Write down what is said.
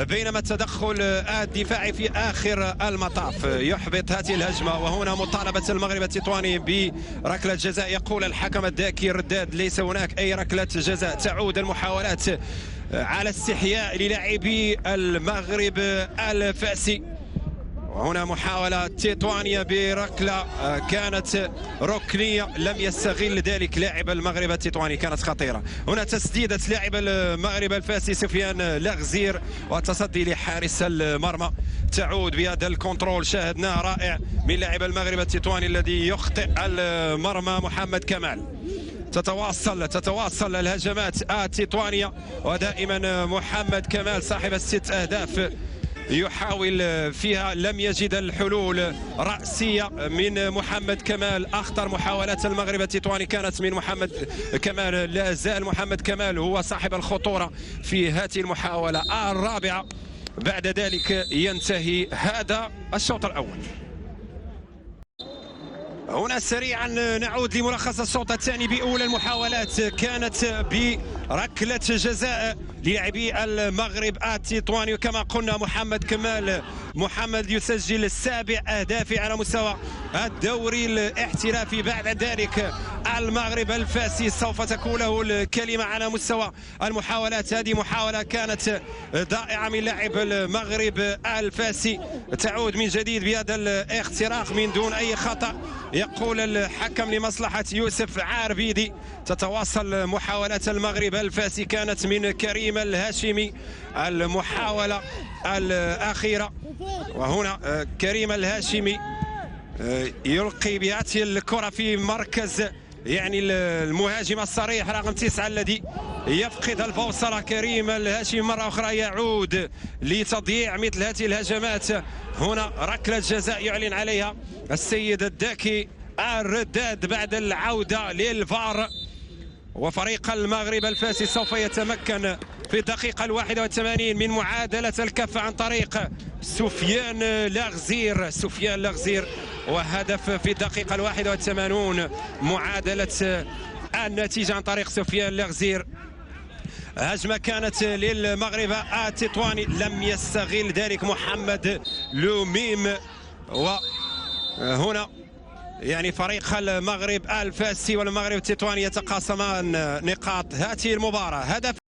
بينما التدخل الدفاعي في آخر المطاف يحبط هذه الهجمة. وهنا مطالبة المغرب التطواني بركلة جزاء. يقول الحكم الداكي رداد ليس هناك أي ركلة جزاء. تعود المحاولات على استحياء للاعبي المغرب الفاسي. وهنا محاولة تطوانية بركلة كانت ركنية لم يستغل ذلك لاعب المغرب التطواني، كانت خطيرة. هنا تسديدة لاعب المغرب الفاسي سفيان لغزير وتصدي لحارس المرمى. تعود بهذا الكنترول شاهدناه رائع من لاعب المغرب التطواني الذي يخطئ المرمى محمد كمال. تتواصل الهجمات التطوانية ودائما محمد كمال صاحب ال6 أهداف يحاول فيها، لم يجد الحلول رأسية من محمد كمال. أخطر محاولات المغرب التطواني كانت من محمد كمال. لا زال محمد كمال هو صاحب الخطورة في هذه المحاولة الرابعة. بعد ذلك ينتهي هذا الشوط الأول. هنا سريعا نعود لملخص الشوط الثاني بأولى المحاولات، كانت بركلة جزاء لاعبي المغرب التطواني. وكما قلنا محمد كمال يسجل 7 أهداف على مستوى الدوري الاحترافي. بعد ذلك المغرب الفاسي سوف تكون له الكلمة على مستوى المحاولات. هذه محاولة كانت ضائعة من لاعب المغرب الفاسي. تعود من جديد بهذا الاختراق من دون أي خطأ، يقول الحكم لمصلحة يوسف عاربيدي. تتواصل محاولات المغرب الفاسي، كانت من كريم الهاشمي المحاولة الأخيرة. وهنا كريم الهاشمي يلقي بهذه الكرة في مركز يعني المهاجم الصريح رقم 9 الذي يفقد البوصلة. كريم الهاشمي مرة أخرى يعود لتضييع مثل هذه الهجمات. هنا ركلة جزاء يعلن عليها السيد الداكي الرداد بعد العودة للفار. وفريق المغرب الفاسي سوف يتمكن في الدقيقة 81 من معادلة الكفة عن طريق سفيان لغزير. وهدف في الدقيقة 81 معادلة النتيجة عن طريق سفيان لغزير. هجمة كانت للمغرب التطواني لم يستغل ذلك محمد لوميم. وهنا يعني فريق المغرب الفاسي والمغرب التطواني يتقاسمان نقاط هذه المباراة. هدف